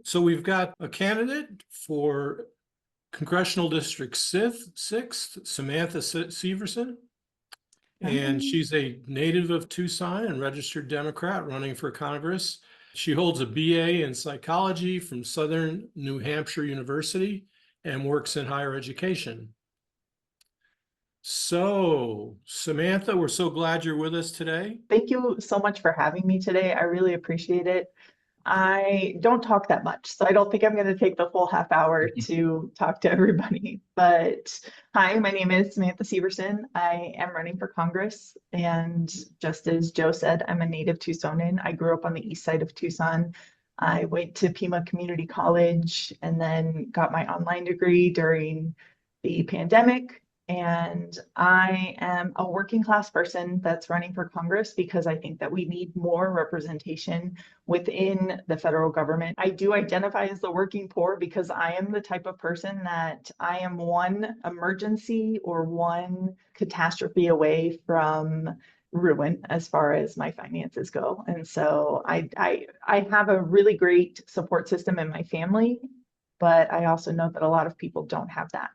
So we've got a candidate for Congressional District 6th, Samantha Severson. And she's a native of Tucson and registered Democrat running for Congress. She holds a BA in psychology from Southern New Hampshire University and works in higher education. So, Samantha, we're so glad you're with us today. Thank you so much for having me today. I really appreciate it. I don't talk that much, so I don't think I'm going to take the full half hour to talk to everybody. But hi, my name is Samantha Severson. I am running for Congress. And just as Joe said, I'm a native Tucsonan. I grew up on the east side of Tucson. I went to Pima Community College and then got my online degree during the pandemic. And I am a working class person that's running for Congress because I think that we need more representation within the federal government. I do identify as the working poor because I am the type of person that I am one emergency or one catastrophe away from ruin as far as my finances go. And so I have a really great support system in my family, but I also know that a lot of people don't have that.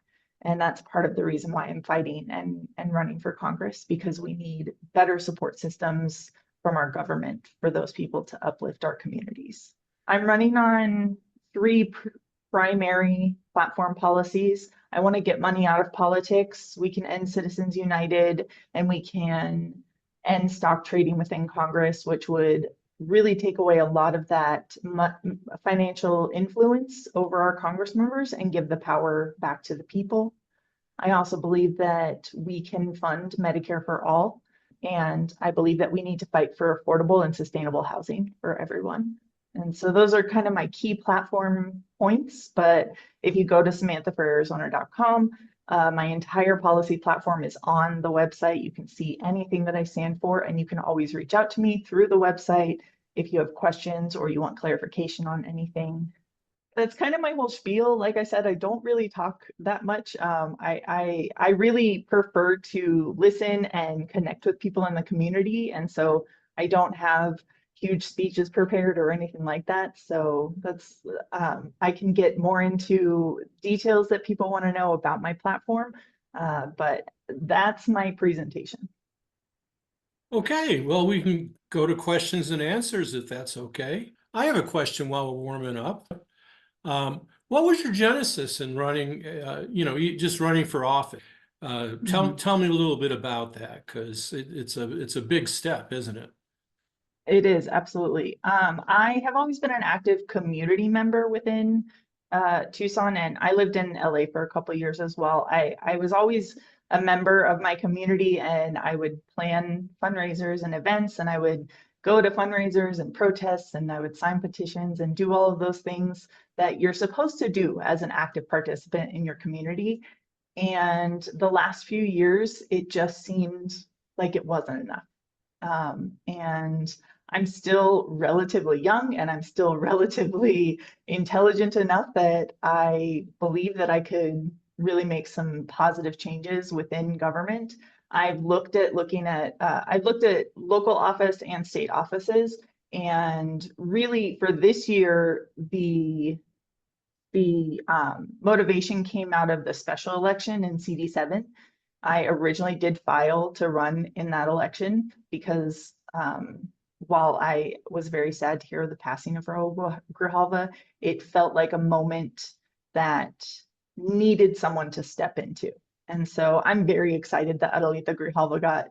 And that's part of the reason why I'm fighting and running for Congress, because we need better support systems from our government for those people to uplift our communities. I'm running on 3 primary platform policies. I want to get money out of politics. We can end Citizens United, and we can end stock trading within Congress, which would really take away a lot of that financial influence over our Congress members and give the power back to the people. I also believe that we can fund Medicare for all, and I believe that we need to fight for affordable and sustainable housing for everyone. And so those are kind of my key platform points, but if you go to samanthafораrizona.com, my entire policy platform is on the website. You can see anything that I stand for, and you can always reach out to me through the website if you have questions or you want clarification on anything. That's kind of my whole spiel. Like I said, I don't really talk that much. I really prefer to listen and connect with people in the community. And so I don't have huge speeches prepared or anything like that. So that's, I can get more into details that people want to know about my platform, but that's my presentation. Okay, well, we can go to questions and answers if that's okay. I have a question while we're warming up. What was your genesis in running, just running for office? Tell me a little bit about that, because it's a big step, isn't it? It is, absolutely. I have always been an active community member within Tucson, and I lived in LA for a couple of years as well. I was always a member of my community, and I would plan fundraisers and events, and I would go to fundraisers and protests, and I would sign petitions and do all of those things that you're supposed to do as an active participant in your community. And the last few years, it just seemed like it wasn't enough. And I'm still relatively young, and I'm still relatively intelligent enough that I believe that I could really make some positive changes within government. I've looked at local office and state offices, and really for this year, the motivation came out of the special election in CD7. I originally did file to run in that election because while I was very sad to hear the passing of Raul Grijalva, it felt like a moment that needed someone to step into. And so I'm very excited that Adelita Grijalva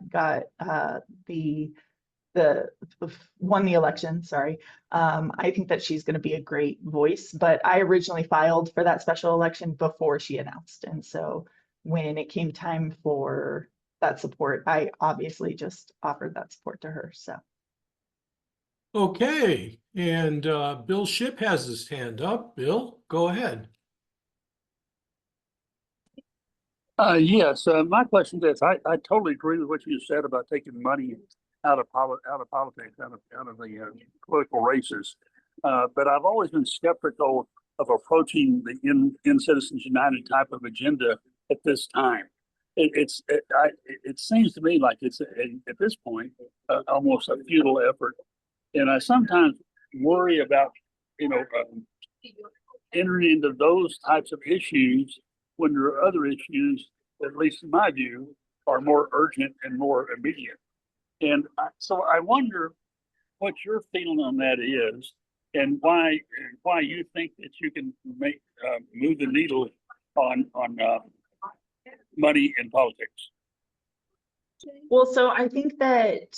won the election, sorry. I think that she's going to be a great voice, but I originally filed for that special election before she announced. And so when it came time for that support, I obviously just offered that support to her, so. Okay, and Bill Shipp has his hand up. Bill, go ahead. Yes, my question is, I totally agree with what you said about taking money out of politics, out of the political races. But I've always been skeptical of approaching the in Citizens United type of agenda at this time. It seems to me like it's at this point almost a futile effort, and I sometimes worry about entering into those types of issues when there are other issues, at least in my view, are more urgent and more immediate. And so I wonder what your feeling on that is, and why you think that you can move the needle on money in politics. Well, so I think that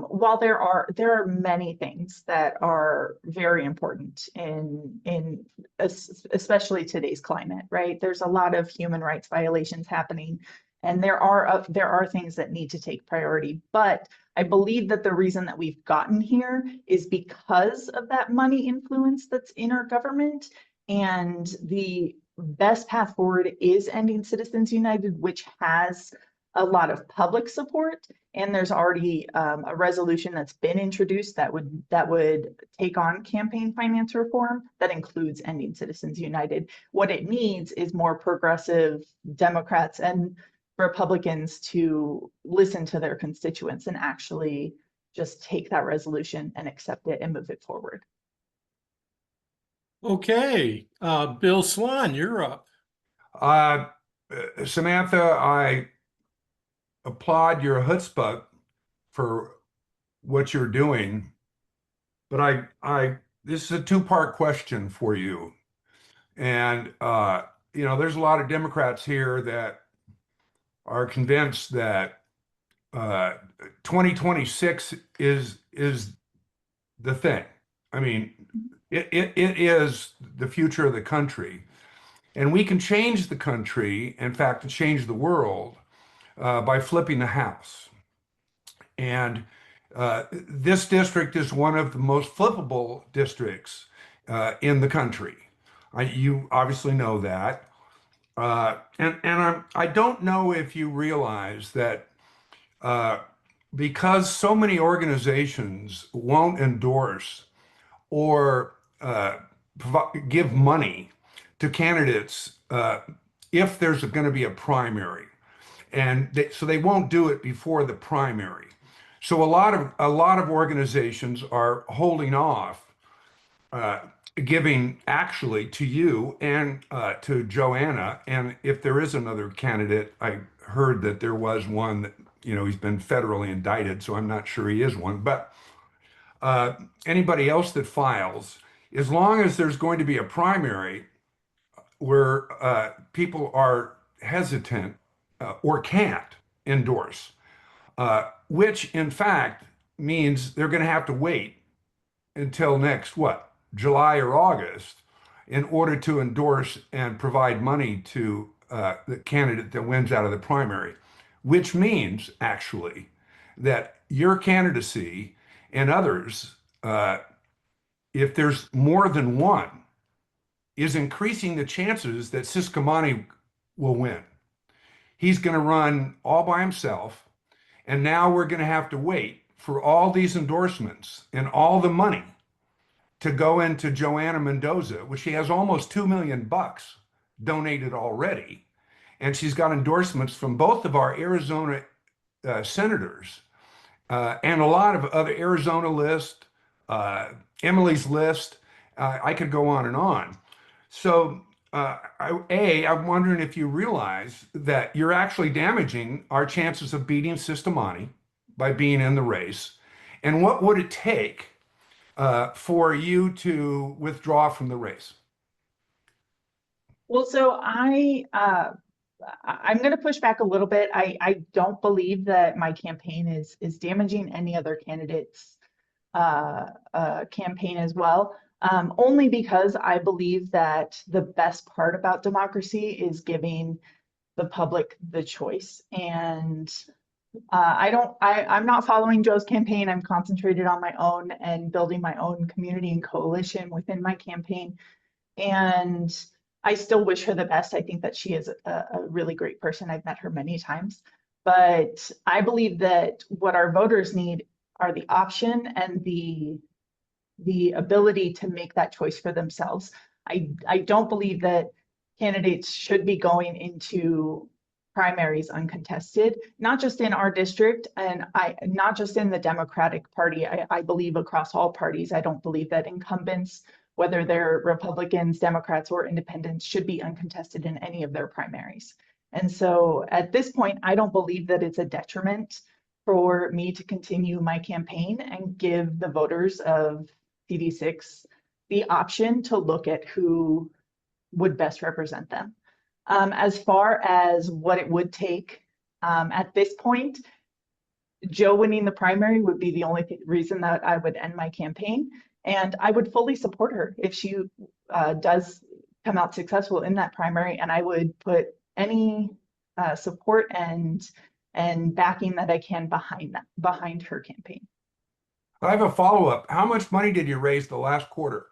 while there are many things that are very important in especially today's climate, right? There's a lot of human rights violations happening, and there are things that need to take priority. But I believe that the reason that we've gotten here is because of that money influence that's in our government, and the best path forward is ending Citizens United, which has a lot of public support, and there's already a resolution that's been introduced that would take on campaign finance reform that includes ending Citizens United. What it needs is more progressive Democrats and Republicans to listen to their constituents and actually just take that resolution and accept it and move it forward. Okay, Bill Swan, you're up. Samantha, I applaud your chutzpah for what you're doing, but this is a two-part question for you. And there's a lot of Democrats here that are convinced that 2026 is the thing. I mean, it is the future of the country, and we can change the country, in fact, to change the world by flipping the House. And this district is one of the most flippable districts in the country. You obviously know that. I don't know if you realize that because so many organizations won't endorse or give money to candidates if there's going to be a primary. And so they won't do it before the primary. So a lot of organizations are holding off giving actually to you and to Joanna. And if there is another candidate, I heard that there was one that, he's been federally indicted, so I'm not sure he is one. But anybody else that files, as long as there's going to be a primary where people are hesitant or can't endorse, which in fact means they're going to have to wait until next, July or August, in order to endorse and provide money to the candidate that wins out of the primary, which means actually that your candidacy and others, if there's more than one, is increasing the chances that Siskamani will win. He's going to run all by himself, and now we're going to have to wait for all these endorsements and all the money to go into Joanna Mendoza, which she has almost $2 million donated already. And she's got endorsements from both of our Arizona senators and a lot of other Arizona list, Emily's list. I could go on and on. So I'm wondering if you realize that you're actually damaging our chances of beating Siskamani by being in the race. And what would it take for you to withdraw from the race? Well, so I'm going to push back a little bit. I don't believe that my campaign is damaging any other candidate's campaign as well. Only because I believe that the best part about democracy is giving the public the choice. And I'm not following Joe's campaign. I'm concentrated on my own and building my own community and coalition within my campaign. And I still wish her the best. I think that she is a really great person. I've met her many times. But I believe that what our voters need are the option and the ability to make that choice for themselves. I don't believe that candidates should be going into primaries uncontested, not just in our district and not just in the Democratic Party. I believe across all parties. I don't believe that incumbents whether they're Republicans, Democrats, or independents, should be uncontested in any of their primaries. And so at this point, I don't believe that it's a detriment for me to continue my campaign and give the voters of CD6 the option to look at who would best represent them. As far as what it would take, at this point, Joe winning the primary would be the only reason that I would end my campaign. And I would fully support her if she does come out successful in that primary. And I would put any support and backing that I can behind her campaign. I have a follow-up. How much money did you raise the last quarter?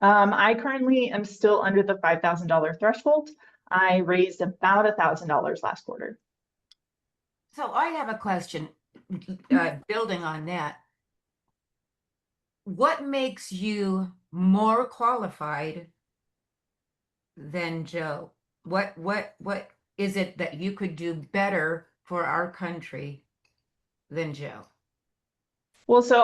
I currently am still under the $5,000 threshold. I raised about $1,000 last quarter. So I have a question, building on that. What makes you more qualified than Joe? What is it that you could do better for our country than Joe? Well, so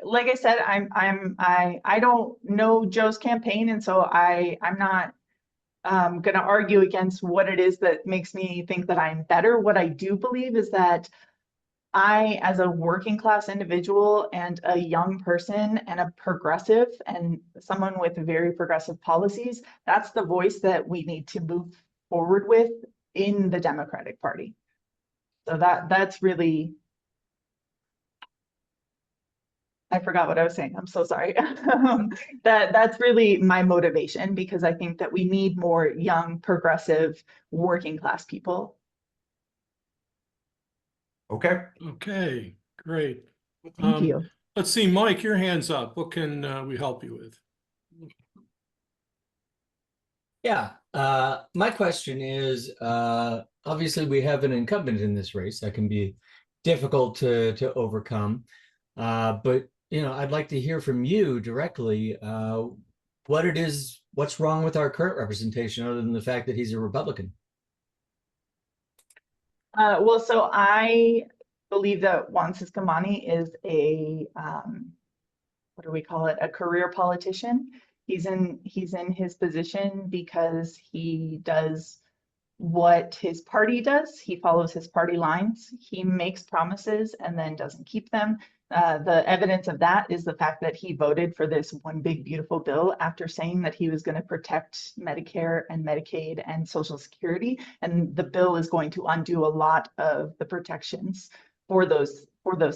like I said, I don't know Joe's campaign, and so I'm not going to argue against what it is that makes me think that I'm better. What I do believe is that I, as a working class individual and a young person and a progressive and someone with very progressive policies, that's the voice that we need to move forward with in the Democratic Party. So that's really, I forgot what I was saying. I'm so sorry. That's really my motivation, because I think that we need more young, progressive, working class people. Okay. Okay, great. Thank you. Let's see, Mike, your hand's up. What can we help you with? Yeah, my question is, obviously we have an incumbent in this race that can be difficult to overcome. But I'd like to hear from you directly what's wrong with our current representation other than the fact that he's a Republican? Well, so I believe that Juan Siskamani is a, what do we call it? A career politician. He's in his position because he does what his party does. He follows his party lines. He makes promises and then doesn't keep them. The evidence of that is the fact that he voted for this one big beautiful bill after saying that he was going to protect Medicare and Medicaid and Social Security, and the bill is going to undo a lot of the protections for those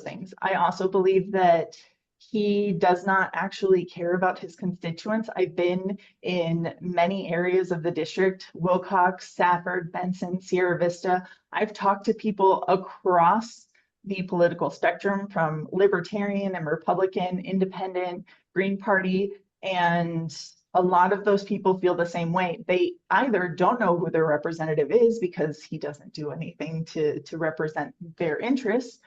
things. I also believe that he does not actually care about his constituents. I've been in many areas of the district: Wilcox, Safford, Benson, Sierra Vista. I've talked to people across the political spectrum, from libertarian and Republican, independent, Green Party, and a lot of those people feel the same way. They either don't know who their representative is because he doesn't do anything to represent their interests,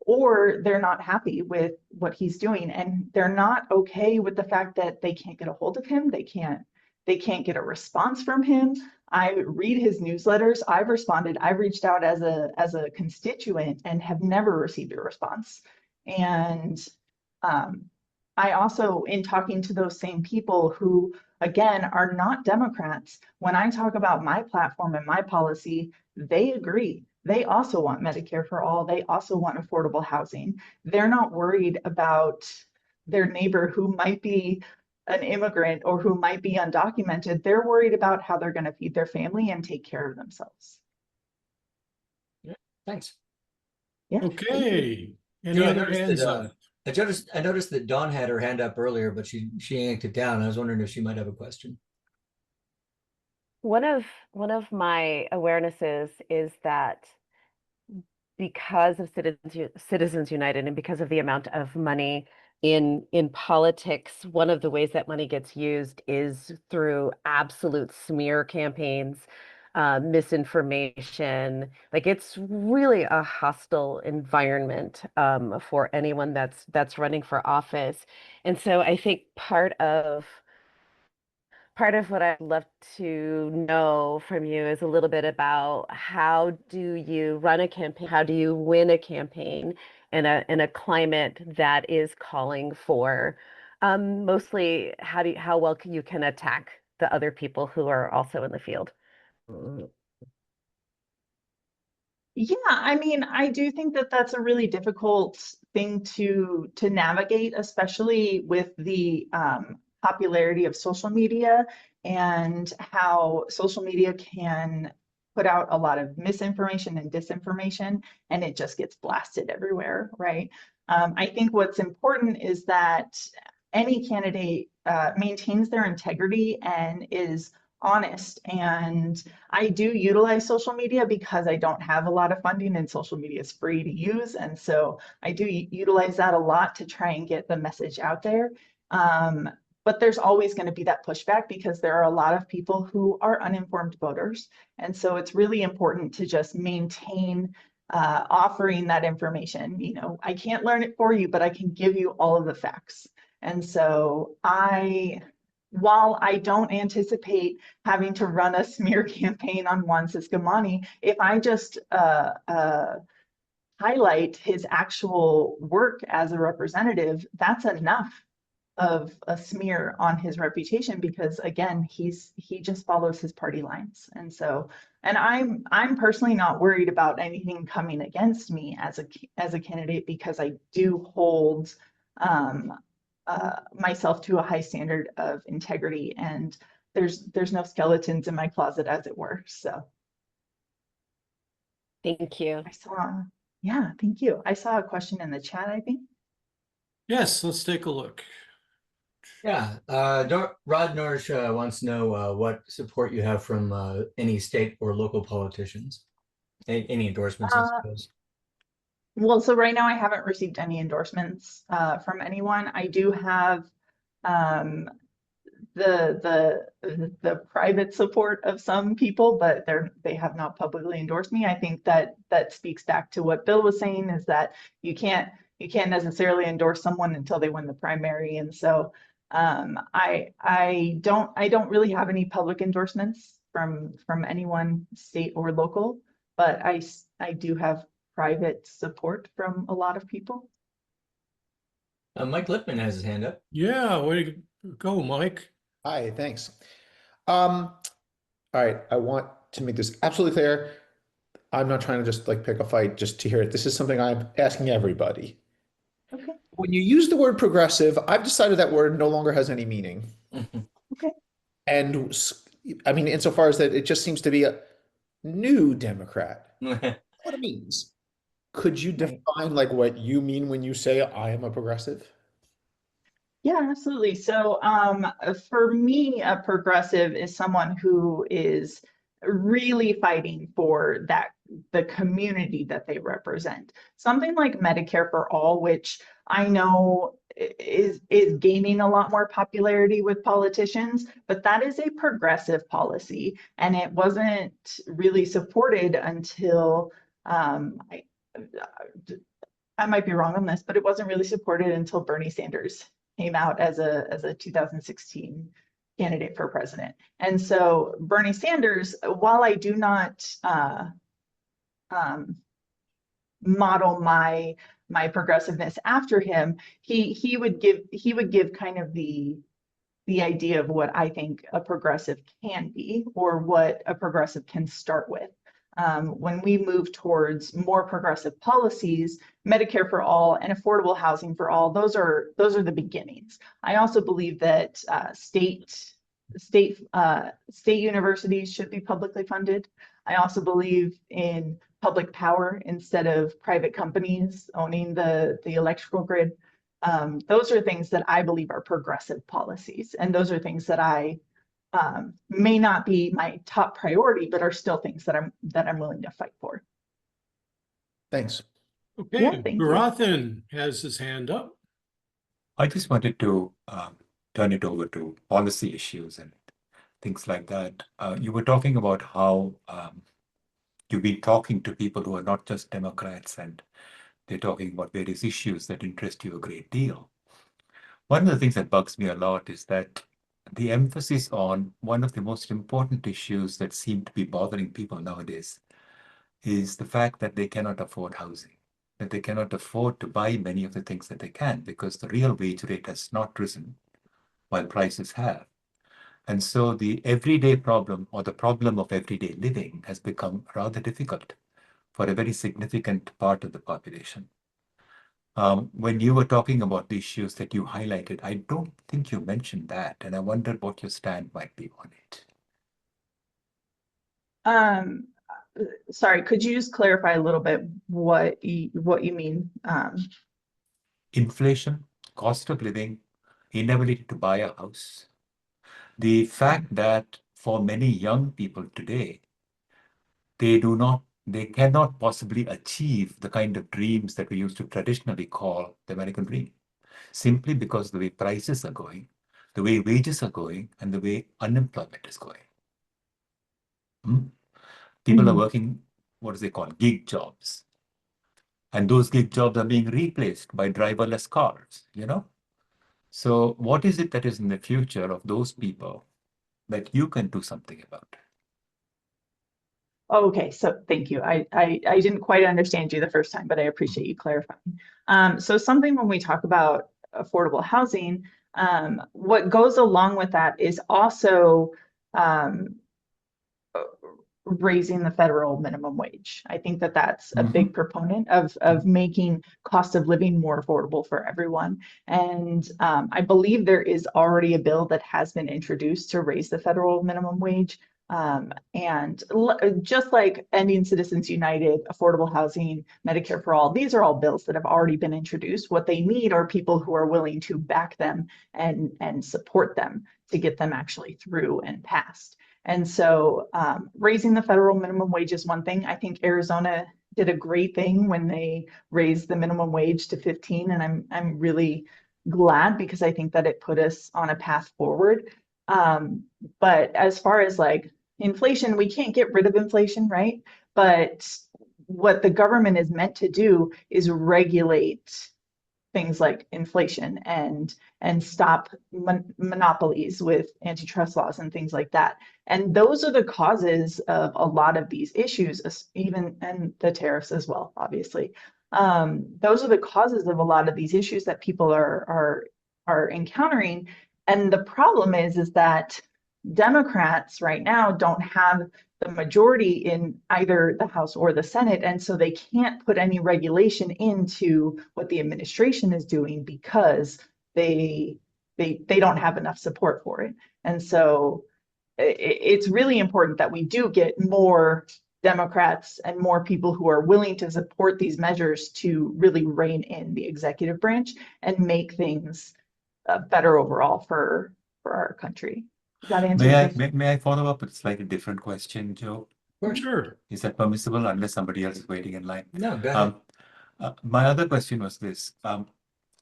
or they're not happy with what he's doing, and they're not okay with the fact that they can't get a hold of him. They can't get a response from him. I read his newsletters. I've responded. I've reached out as a constituent and have never received a response. And I also, in talking to those same people who, again, are not Democrats, when I talk about my platform and my policy, they agree. They also want Medicare for all. They also want affordable housing. They're not worried about their neighbor who might be an immigrant or who might be undocumented. They're worried about how they're going to feed their family and take care of themselves. Yeah, thanks. Yeah. Okay. Any Joe, other hands up? I noticed that Dawn had her hand up earlier, but she yanked it down. I was wondering if she might have a question. One of my awarenesses is that because of Citizens United and because of the amount of money in politics, one of the ways that money gets used is through absolute smear campaigns, misinformation. Like, it's really a hostile environment for anyone that's running for office. And so I think part of what I'd love to know from you is a little bit about how do you run a campaign? How do you win a campaign in a climate that is calling for Mostly how well you can attack the other people who are also in the field. Yeah, I mean, I do think that that's a really difficult thing to navigate, especially with the popularity of social media and how social media can put out a lot of misinformation and disinformation, and it just gets blasted everywhere, right? I think what's important is that any candidate maintains their integrity and is honest. And I do utilize social media because I don't have a lot of funding and social media is free to use. And so I do utilize that a lot to try and get the message out there. But there's always going to be that pushback because there are a lot of people who are uninformed voters. And so it's really important to just maintain offering that information. You know, I can't learn it for you, but I can give you all of the facts. And so while I don't anticipate having to run a smear campaign on Juan Siskamani, if I just highlight his actual work as a representative, that's enough of a smear on his reputation because again, he just follows his party lines. And so, and I'm personally not worried about anything coming against me as a candidate because I do hold myself to a high standard of integrity, and there's no skeletons in my closet, as it were. So Thank you. Yeah, thank you. I saw a question in the chat, I think. Yes, let's take a look. Yeah, Rod Norsh wants to know what support you have from any state or local politicians. Any endorsements, I suppose. Well, so right now I haven't received any endorsements from anyone. I do have the private support of some people, but they have not publicly endorsed me. I think that speaks back to what Bill was saying, is that you can't necessarily endorse someone until they win the primary. And so I don't really have any public endorsements from anyone, state or local, but I do have private support from a lot of people. Mike Lipman has his hand up. Yeah, way to go, Mike. Hi, thanks. All right, I want to make this absolutely clear. I'm not trying to just like pick a fight just to hear it. This is something I'm asking everybody. Okay. When you use the word progressive, I've decided that word no longer has any meaning. Okay. And I mean, insofar as that it just seems to be a new Democrat. What it means. Could you define like what you mean when you say I am a progressive? Yeah, absolutely. So for me, a progressive is someone who is really fighting for the community that they represent. Something like Medicare for All, which I know is gaining a lot more popularity with politicians, but that is a progressive policy, and it wasn't really supported until I might be wrong on this, but it wasn't really supported until Bernie Sanders came out as a 2016 candidate for president. And so Bernie Sanders, while I do not model my progressiveness after him, he would give kind of the idea of what I think a progressive can be, or what a progressive can start with. When we move towards more progressive policies, Medicare for all and affordable housing for all, those are the beginnings. I also believe that state universities should be publicly funded. I also believe in public power instead of private companies owning the electrical grid. Those are things that I believe are progressive policies, and those are things that I may not be my top priority, but are still things that I'm willing to fight for. Thanks. Okay, Yeah, thank you. Barathan has his hand up. I just wanted to turn it over to policy issues and things like that. You were talking about how you've been talking to people who are not just Democrats, and they're talking about various issues that interest you a great deal. One of the things that bugs me a lot is that the emphasis on one of the most important issues that seem to be bothering people nowadays is the fact that they cannot afford housing. that they cannot afford to buy many of the things that they can because the real wage rate has not risen while prices have. And so the everyday problem or the problem of everyday living has become rather difficult for a very significant part of the population. When you were talking about the issues that you highlighted, I don't think you mentioned that, and I wondered what your stand might be on it. Sorry, could you just clarify a little bit what you mean? Inflation, cost of living, inability to buy a house. The fact that for many young people today, they cannot possibly achieve the kind of dreams that we used to traditionally call the American dream, simply because the way prices are going, the way wages are going, and the way unemployment is going. People are working, what is they call, gig jobs. And those gig jobs are being replaced by driverless cars, you know? So what is it that is in the future of those people that you can do something about? Okay, so thank you. I didn't quite understand you the first time, but I appreciate you clarifying. So something when we talk about affordable housing, what goes along with that is also raising the federal minimum wage. I think that that's a big proponent of making cost of living more affordable for everyone. And I believe there is already a bill that has been introduced to raise the federal minimum wage. And just like Ending Citizens United, affordable housing, Medicare for all, these are all bills that have already been introduced. What they need are people who are willing to back them and support them to get them actually through and passed. And so raising the federal minimum wage is one thing. I think Arizona did a great thing when they raised the minimum wage to 15, and I'm really glad because I think that it put us on a path forward. But as far as like inflation, we can't get rid of inflation, right? But what the government is meant to do is regulate things like inflation and stop monopolies with antitrust laws and things like that. And those are the causes of a lot of these issues, even and the tariffs as well, obviously. Those are the causes of a lot of these issues that people are encountering. And the problem is that Democrats right now don't have the majority in either the House or the Senate, and so they can't put any regulation into what the administration is doing because they don't have enough support for it. And so it's really important that we do get more Democrats and more people who are willing to support these measures to really rein in the executive branch and make things better overall for our country. Does that answer? May I follow up with a slightly different question, Joe? Sure. Is that permissible unless somebody else is waiting in line? No, go ahead. My other question was this.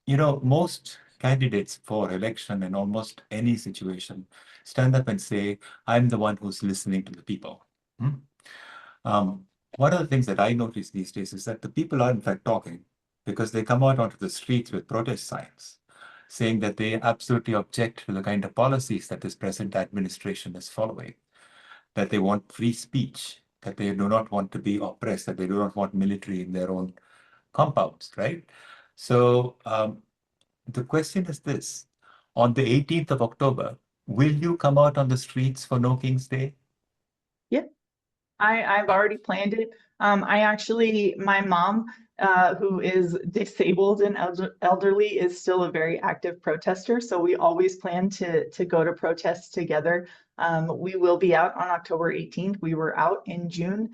You know, most candidates for election in almost any situation stand up and say, I'm the one who's listening to the people. One of the things that I notice these days is that the people are in fact talking because they come out onto the streets with protest signs saying that they absolutely object to the kind of policies that this present administration is following, that they want free speech, that they do not want to be oppressed, that they do not want military in their own compounds, right? So the question is this: on the 18th of October, will you come out on the streets for No King's Day? Yeah, I've already planned it. My mom, who is disabled and elderly, is still a very active protester. So we always plan to go to protests together. We will be out on October 18th. We were out in June.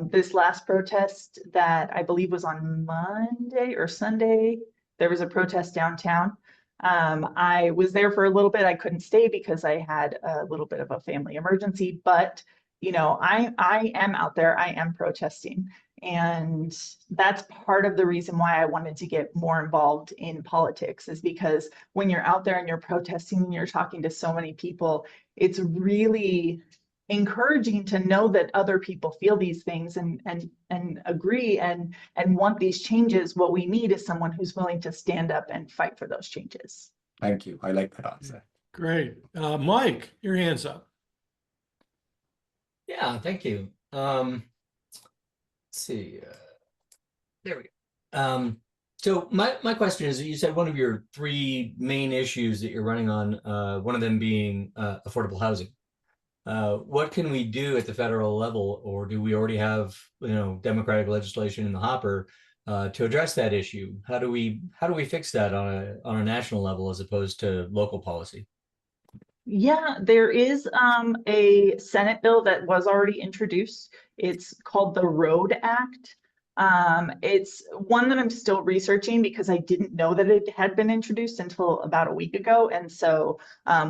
This last protest that I believe was on Monday or Sunday, there was a protest downtown. I was there for a little bit. I couldn't stay because I had a little bit of a family emergency, but you know, I am out there, I am protesting. And that's part of the reason why I wanted to get more involved in politics, is because when you're out there and you're protesting and you're talking to so many people, it's really encouraging to know that other people feel these things and agree and want these changes. What we need is someone who's willing to stand up and fight for those changes. Thank you. I like that answer. Great. Mike, your hand's up. Yeah, thank you. Let's see. There we So my question is, you said one of your three main issues that you're running on, one of them being affordable housing. What can we do at the federal level, or do we already have, democratic legislation in the hopper to address that issue? How do we fix that on a national level as opposed to local policy? Yeah, there is a Senate bill that was already introduced. It's called the Road Act. It's one that I'm still researching because I didn't know that it had been introduced until about a week ago. And so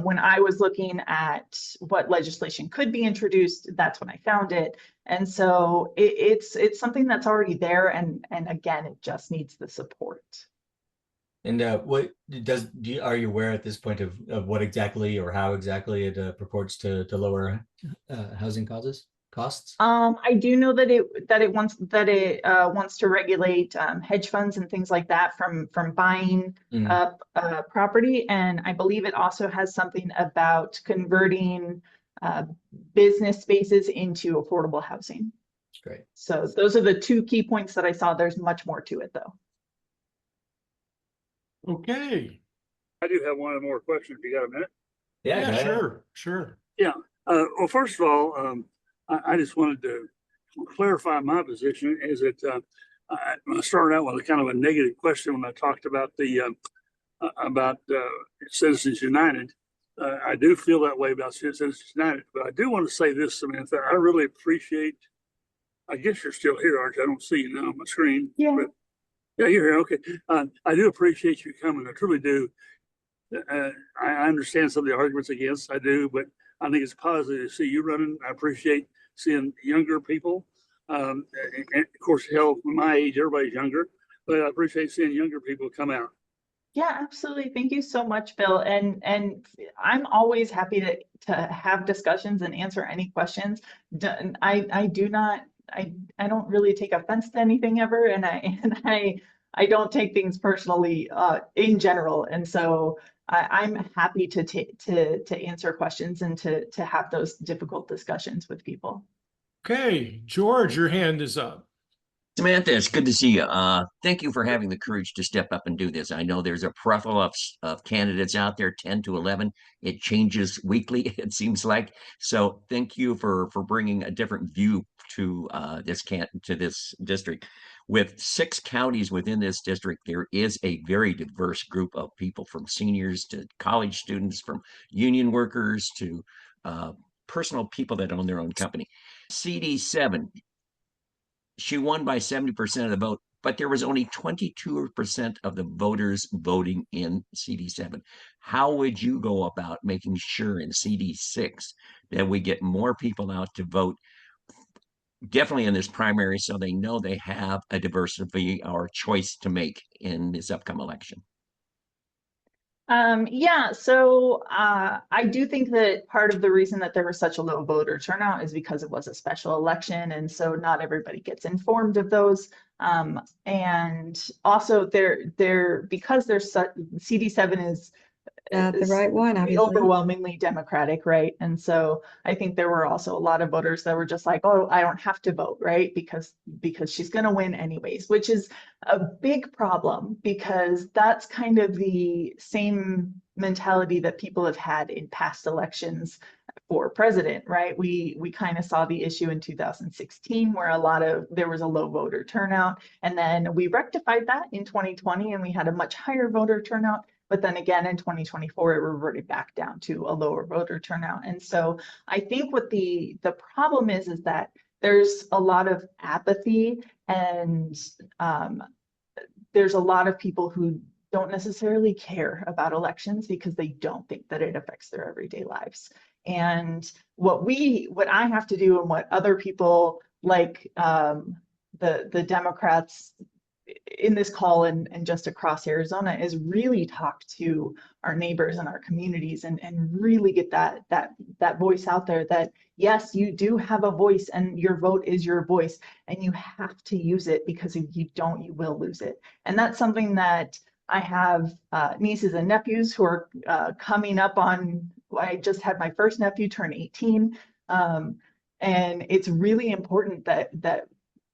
when I was looking at what legislation could be introduced, that's when I found it. And so it's something that's already there. And again, it just needs the support. And what are you aware at this point of what exactly or how exactly it purports to lower housing costs? I do know that it wants to regulate hedge funds and things like that from buying up property, and I believe it also has something about converting business spaces into affordable housing. Great. So those are the two key points that I saw. There's much more to it though. Okay. I do have one more question if you got a minute. Yeah, sure. Yeah. Well, first of all, I just wanted to clarify my position is that I started out with a kind of a negative question when I talked about the Citizens United. I do feel that way about Citizens United, but I do want to say this, Samantha. I really appreciate. I guess you're still here, aren't you? I don't see you now on my screen. Yeah. But, yeah, you're here. Okay. I do appreciate you coming. I truly do. I understand some of the arguments against. I do, but I think it's positive to see you running. I appreciate seeing younger people. And of course, hell, my age, everybody's younger, but I appreciate seeing younger people come out. Yeah, absolutely. Thank you so much, Bill. And I'm always happy to have discussions and answer any questions. I don't really take offense to anything ever, and I don't take things personally in general. And so I'm happy to answer questions and to have those difficult discussions with people. Okay, George, your hand is up. Samantha, it's good to see you. Thank you for having the courage to step up and do this. I know there's a plethora of candidates out there, 10 to 11. It changes weekly, it seems like. So thank you for bringing a different view to this district. With 6 counties within this district, there is a very diverse group of people, from seniors to college students, from union workers to personal people that own their own company. CD7. She won by 70% of the vote, but there was only 22% of the voters voting in CD7. How would you go about making sure in CD6 that we get more people out to vote, definitely in this primary, so they know they have a diversity or choice to make in this upcoming election? Yeah, so I do think that part of the reason that there was such a low voter turnout is because it was a special election, and so not everybody gets informed of those. And also because there's CD7 is the right one, obviously. Overwhelmingly Democratic, right? And so I think there were also a lot of voters that were just like, oh, I don't have to vote, right? Because she's going to win anyways, which is a big problem, because that's kind of the same mentality that people have had in past elections for president, right? We kind of saw the issue in 2016 where there was a low voter turnout, and then we rectified that in 2020 and we had a much higher voter turnout. But then again, in 2024, it reverted back down to a lower voter turnout. And so I think what the problem is that there's a lot of apathy, and there's a lot of people who don't necessarily care about elections because they don't think that it affects their everyday lives. And what I have to do, and what other people like the Democrats in this call and just across Arizona, is really talk to our neighbors and our communities and really get that voice out there that yes, you do have a voice and your vote is your voice and you have to use it, because if you don't, you will lose it. And that's something that I have nieces and nephews who are coming up on. I just had my first nephew turn 18, and it's really important that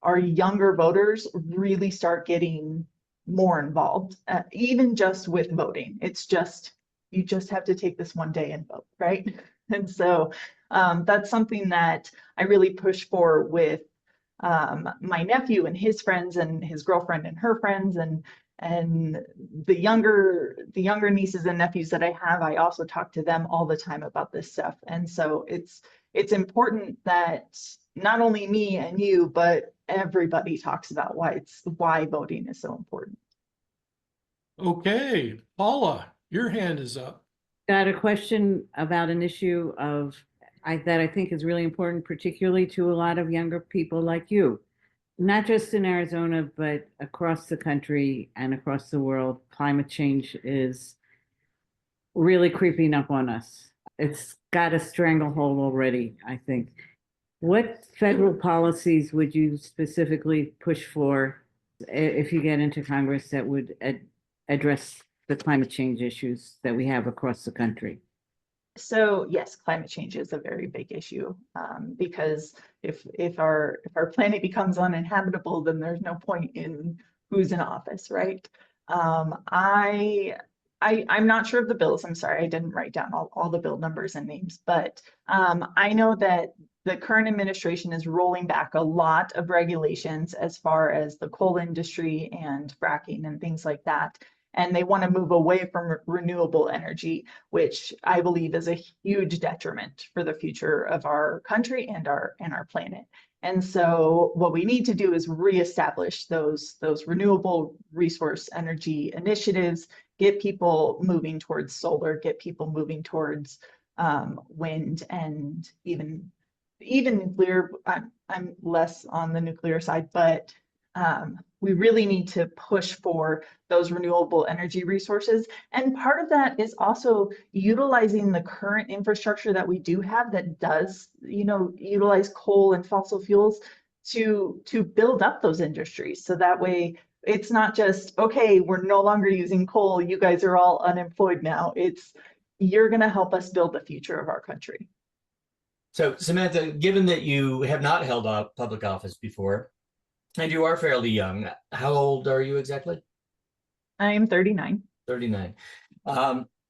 our younger voters really start getting more involved, even just with voting. It's just, you just have to take this one day and vote, right? And so that's something that I really push for with my nephew and his friends and his girlfriend and her friends and the younger nieces and nephews that I have. I also talk to them all the time about this stuff. And so it's important that not only me and you, but everybody talks about why voting is so important. Okay, Paula, your hand is up. Got a question about an issue that I think is really important, particularly to a lot of younger people like you. Not just in Arizona, but across the country and across the world, climate change is really creeping up on us. It's got a stranglehold already, I think. What federal policies would you specifically push for if you get into Congress that would address the climate change issues that we have across the country? So yes, climate change is a very big issue because if our planet becomes uninhabitable, then there's no point in who's in office, right? I'm not sure of the bills. I'm sorry, I didn't write down all the bill numbers and names, but I know that the current administration is rolling back a lot of regulations as far as the coal industry and fracking and things like that. And they want to move away from renewable energy, which I believe is a huge detriment for the future of our country and our planet. And so what we need to do is reestablish those renewable resource energy initiatives, get people moving towards solar, get people moving towards wind, and even nuclear. I'm less on the nuclear side, but we really need to push for those renewable energy resources. And part of that is also utilizing the current infrastructure that we do have that does, utilize coal and fossil fuels to build up those industries. So that way it's not just, okay, we're no longer using coal, you guys are all unemployed now. It's, you're going to help us build the future of our country. So Samantha, given that you have not held public office before, and you are fairly young, how old are you exactly? I'm 39. 39.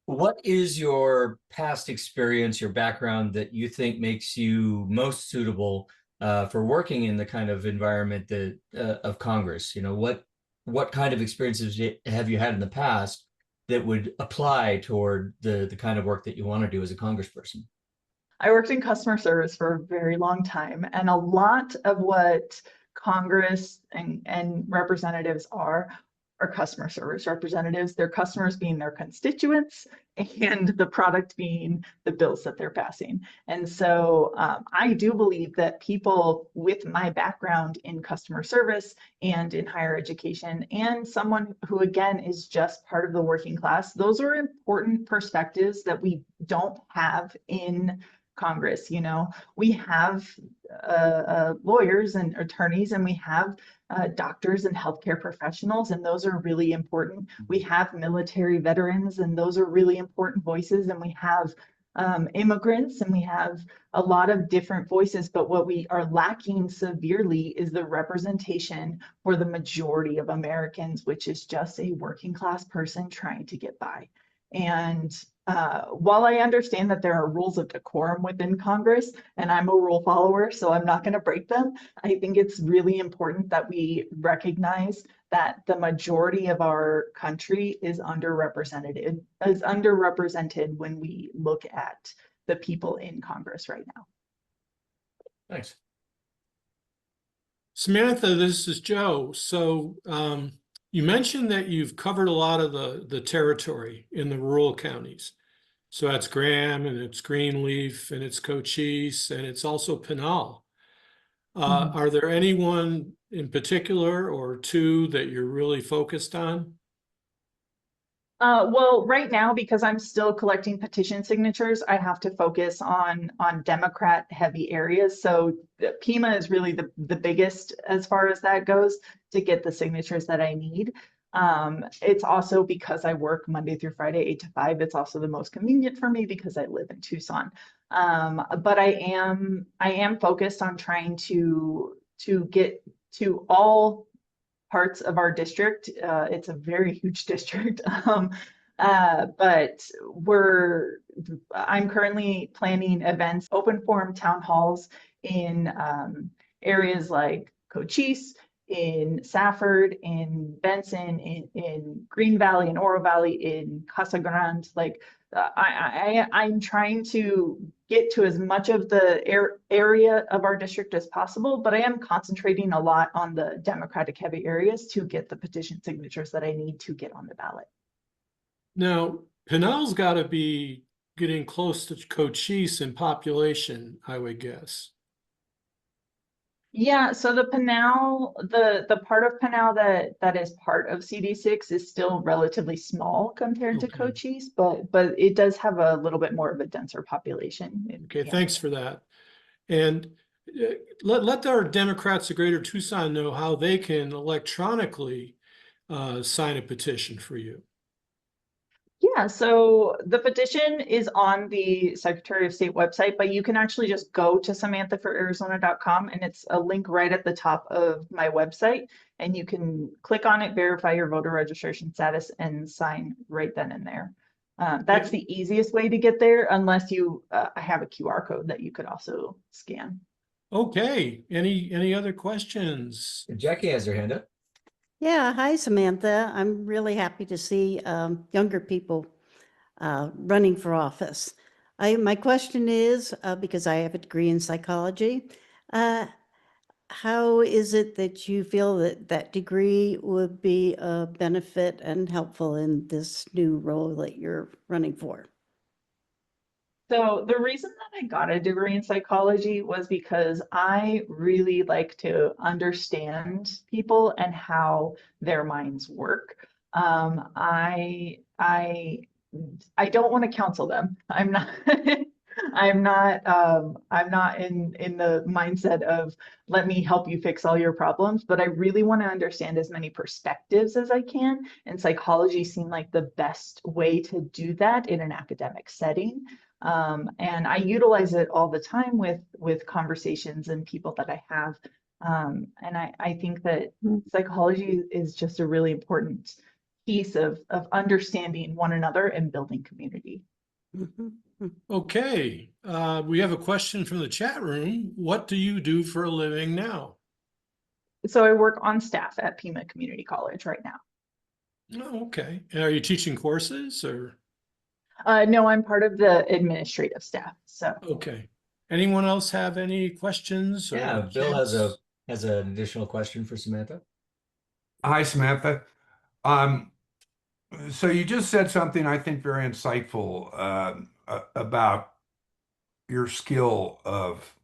What is your past experience, your background that you think makes you most suitable for working in the kind of environment that of Congress? What kind of experiences have you had in the past that would apply toward the kind of work that you want to do as a congressperson? I worked in customer service for a very long time, and a lot of what Congress and representatives are customer service representatives. Their customers being their constituents and the product being the bills that they're passing. And so I do believe that people with my background in customer service and in higher education, and someone who again is just part of the working class, those are important perspectives that we don't have in Congress. We have lawyers and attorneys, and we have doctors and healthcare professionals, and those are really important. We have military veterans, and those are really important voices, and we have immigrants, and we have a lot of different voices. But what we are lacking severely is the representation for the majority of Americans, which is just a working class person trying to get by. And while I understand that there are rules of decorum within Congress, and I'm a rule follower, so I'm not going to break them, I think it's really important that we recognize that the majority of our country is underrepresented when we look at the people in Congress right now. Thanks. Samantha, this is Joe. So you mentioned that you've covered a lot of the territory in the rural counties. So that's Graham, and it's Greenleaf, and it's Cochise, and it's also Pinal. Are there anyone in particular or two that you're really focused on? Well, right now, because I'm still collecting petition signatures, I have to focus on Democrat heavy areas. So Pima is really the biggest as far as that goes to get the signatures that I need. It's also because I work Monday through Friday, 8 to 5. It's also the most convenient for me because I live in Tucson. But I am focused on trying to get to all parts of our district. It's a very huge district. But I'm currently planning events, open forum town halls in areas like Cochise, in Safford, in Benson, in Green Valley, in Oro Valley, in Casa Grande. Like I'm trying to get to as much of the area of our district as possible, but I am concentrating a lot on the Democratic heavy areas to get the petition signatures that I need to get on the ballot. Now, Pinel's got to be getting close to Cochise in population, I would guess. Yeah, so the Pinal, the part of Pinal that is part of CD6 is still relatively small compared to Okay. Cochise, but it does have a little bit more of a denser population. Okay, Yeah. thanks for that. And let our Democrats of Greater Tucson know how they can electronically sign a petition for you. Yeah, so the petition is on the Secretary of State website, but you can actually just go to samanthafораrizona.com, and it's a link right at the top of my website, and you can click on it, verify your voter registration status, and sign right then and there. That's the easiest way to get there, unless you have a QR code that you could also scan. Okay, any other questions? Jackie has her hand up. Yeah, hi, Samantha. I'm really happy to see younger people running for office. My question is, because I have a degree in psychology, how is it that you feel that that degree would be a benefit and helpful in this new role that you're running for? So the reason that I got a degree in psychology was because I really like to understand people and how their minds work. I don't want to counsel them. I'm not I'm not in the mindset of let me help you fix all your problems, but I really want to understand as many perspectives as I can. And psychology seemed like the best way to do that in an academic setting. And I utilize it all the time with conversations and people that I have. And I think that psychology is just a really important piece of understanding one another and building community. Okay, we have a question from the chat room. What do you do for a living now? So I work on staff at Pima Community College right now. Oh, okay. And are you teaching courses or? No, I'm part of the administrative staff. So Okay. Anyone else have any questions? Or Yeah, Bill has comments? an additional question for Samantha. Hi, Samantha. So you just said something I think very insightful about your skill of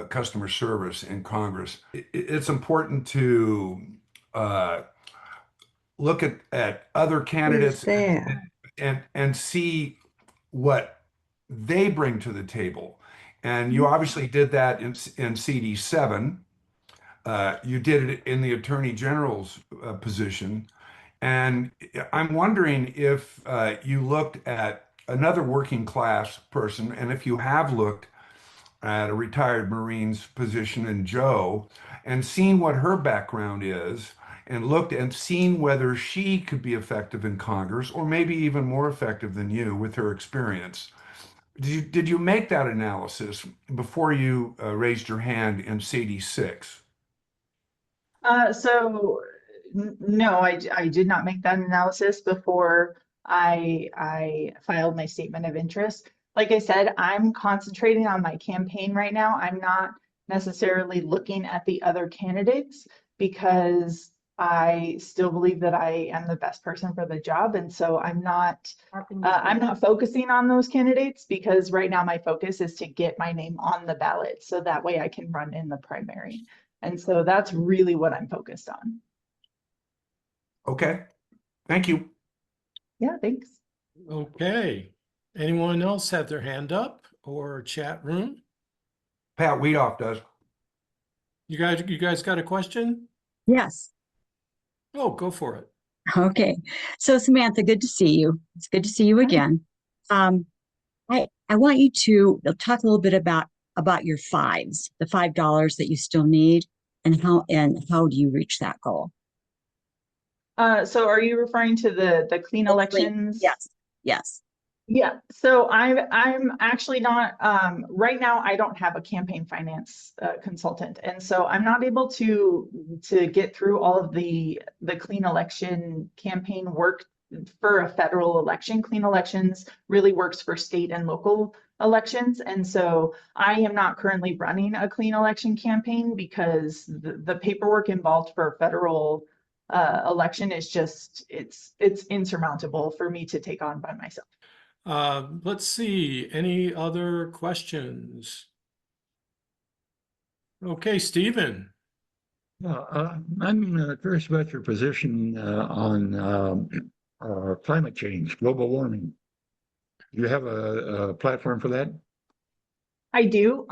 customer service in Congress. It's important to look at other candidates and see what they bring to the table. And you obviously did that in CD7. You did it in the Attorney General's position. And I'm wondering if you looked at another working class person, and if you have looked at a retired Marine's position in Joe, and seen what her background is, and looked and seen whether she could be effective in Congress, or maybe even more effective than you with her experience. Did you make that analysis before you raised your hand in CD6? So no, I did not make that analysis before I filed my statement of interest. Like I said, I'm concentrating on my campaign right now. I'm not necessarily looking at the other candidates because I still believe that I am the best person for the job. And so I'm not focusing on those candidates because right now my focus is to get my name on the ballot. So that way I can run in the primary. And so that's really what I'm focused on. Okay, thank you. Yeah, thanks. Okay. Anyone else have their hand up or chat room? Pat Weedoff does. You guys got a question? Yes. Oh, go for it. Okay. So Samantha, good to see you. It's good to see you again. I want you to talk a little bit about your fives, the $5 that you still need. and how do you reach that goal? So are you referring to the clean elections? Yes, yes. Yeah, so I'm actually not right now. I don't have a campaign finance consultant, and so I'm not able to get through all of the clean election campaign work for a federal election. Clean elections really works for state and local elections, and so I am not currently running a clean election campaign because the paperwork involved for a federal election is just it's insurmountable for me to take on by myself. Let's see, any other questions? Okay, Stephen. I'm curious about your position on climate change, global warming. Do you have a platform for that? I do.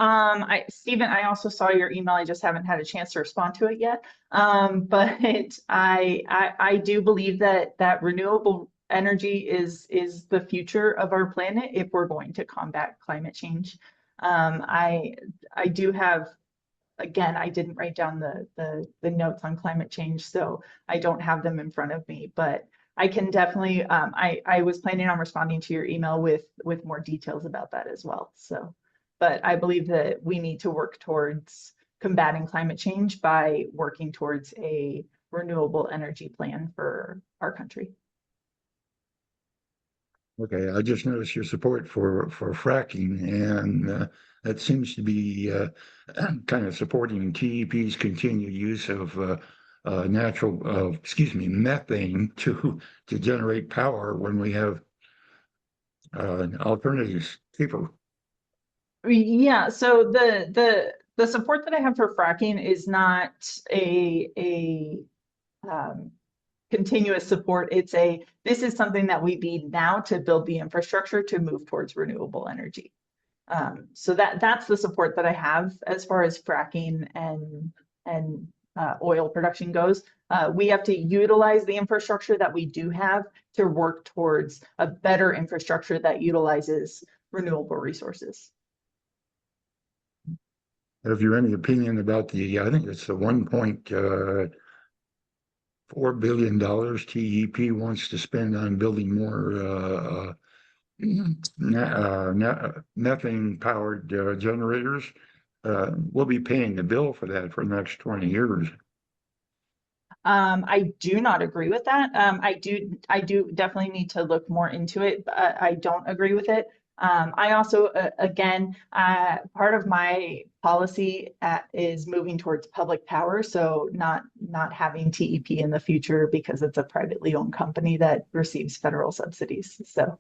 Stephen, I also saw your email. I just haven't had a chance to respond to it yet. But I do believe that renewable energy is the future of our planet if we're going to combat climate change. I do have, again, I didn't write down the notes on climate change, so I don't have them in front of me, but I can definitely, I was planning on responding to your email with more details about that as well. So, but I believe that we need to work towards combating climate change by working towards a renewable energy plan for our country. Okay, I just noticed your support for fracking, and that seems to be kind of supporting TEP's continued use of methane to generate power when we have alternatives cheaper. Yeah, so the support that I have for fracking is not a continuous support. This is something that we need now to build the infrastructure to move towards renewable energy. So that's the support that I have as far as fracking and oil production goes. We have to utilize the infrastructure that we do have to work towards a better infrastructure that utilizes renewable resources. Have you any opinion about I think it's the $1.4 billion TEP wants to spend on building more methane-powered generators? We'll be paying the bill for that for the next 20 years. I do not agree with that. I do definitely need to look more into it, but I don't agree with it. I also, again, part of my policy is moving towards public power, so not having TEP in the future because it's a privately owned company that receives federal subsidies. So